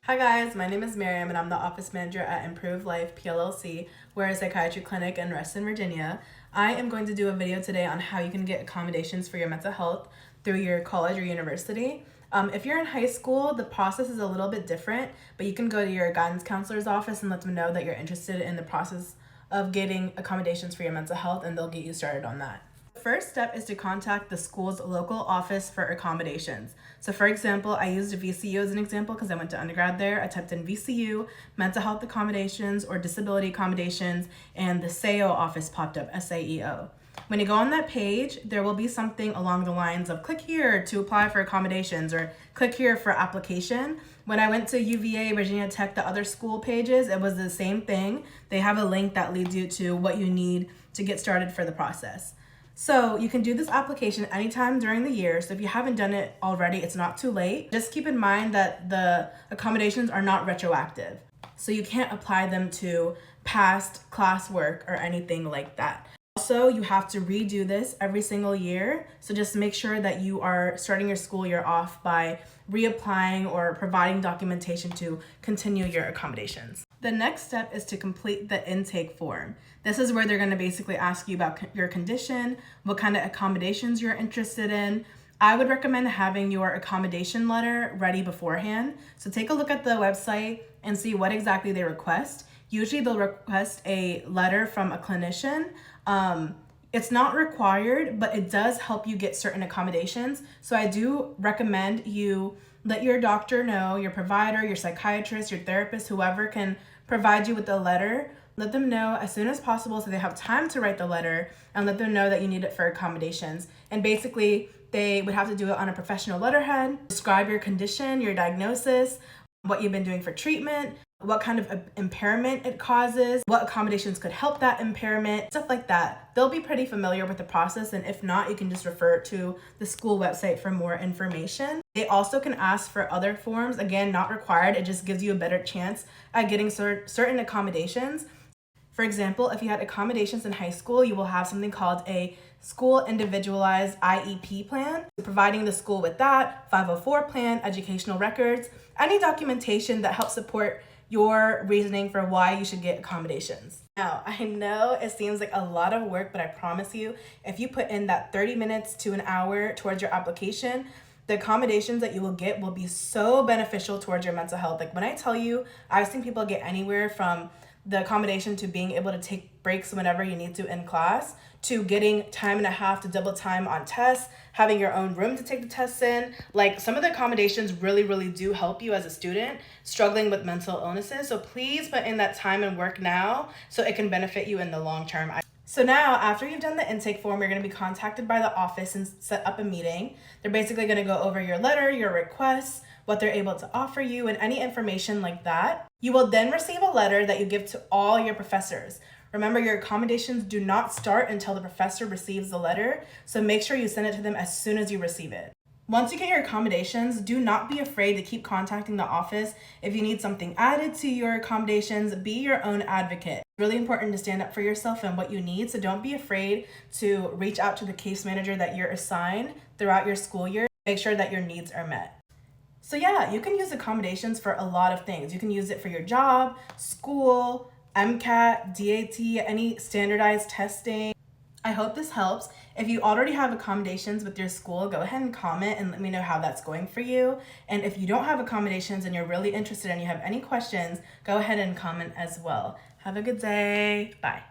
Hi guys, my name is Miriam and I'm the office manager at Improve Life PLLC. We're a psychiatry clinic in Reston, Virginia. I am going to do a video today on how you can get accommodations for your mental health through your college or university. If you're in high school, the process is a little bit different, but you can go to your guidance counselor's office and let them know that you're interested in the process of getting accommodations for your mental health, and they'll get you started on that. The first step is to contact the school's local office for accommodations. So for example, I used VCU as an example because I went to undergrad there. I typed in VCU, mental health accommodations or disability accommodations, and the SAO office popped up, SAEO. When you go on that page, there will be something along the lines of click here to apply for accommodations or click here for application. When I went to UVA, Virginia Tech, the other school pages, it was the same thing. They have a link that leads you to what you need to get started for the process. So you can do this application anytime during the year. So if you haven't done it already, it's not too late. Just keep in mind that the accommodations are not retroactive. So you can't apply them to past classwork or anything like that. Also, you have to redo this every single year. So just make sure that you are starting your school year off by reapplying or providing documentation to continue your accommodations. The next step is to complete the intake form. This is where they're going to basically ask you about your condition, what kind of accommodations you're interested in. I would recommend having your accommodation letter ready beforehand. So take a look at the website and see what exactly they request. Usually they'll request a letter from a clinician. It's not required, but it does help you get certain accommodations. So I do recommend you let your doctor know, your provider, your psychiatrist, your therapist, whoever can provide you with the letter. Let them know as soon as possible so they have time to write the letter, and let them know that you need it for accommodations. And basically, they would have to do it on a professional letterhead, describe your condition, your diagnosis, what you've been doing for treatment, what kind of impairment it causes, what accommodations could help that impairment, stuff like that. They'll be pretty familiar with the process, and if not, you can just refer to the school website for more information. They also can ask for other forms. Again, not required. It just gives you a better chance at getting certain accommodations. For example, if you had accommodations in high school, you will have something called a school individualized IEP plan, providing the school with that, 504 plan, educational records, any documentation that helps support your reasoning for why you should get accommodations. Now, I know it seems like a lot of work, but I promise you, if you put in that 30 minutes to an hour towards your application, the accommodations that you will get will be so beneficial towards your mental health. Like when I tell you, I've seen people get anywhere from the accommodation to being able to take breaks whenever you need to in class, to getting time and a half to double time on tests, having your own room to take the tests in. Like some of the accommodations really do help you as a student struggling with mental illnesses. So please put in that time and work now so it can benefit you in the long term. So now, after you've done the intake form, you're going to be contacted by the office and set up a meeting. They're basically going to go over your letter, your requests, what they're able to offer you, and any information like that. You will then receive a letter that you give to all your professors. Remember, your accommodations do not start until the professor receives the letter, so make sure you send it to them as soon as you receive it. Once you get your accommodations, do not be afraid to keep contacting the office. If you need something added to your accommodations, be your own advocate. It's really important to stand up for yourself and what you need, so don't be afraid to reach out to the case manager that you're assigned throughout your school year. Make sure that your needs are met. So yeah, you can use accommodations for a lot of things. You can use it for your job, school, MCAT, DAT, any standardized testing. I hope this helps. If you already have accommodations with your school, go ahead and comment and let me know how that's going for you. And if you don't have accommodations and you're really interested and you have any questions, go ahead and comment as well. Have a good day. Bye.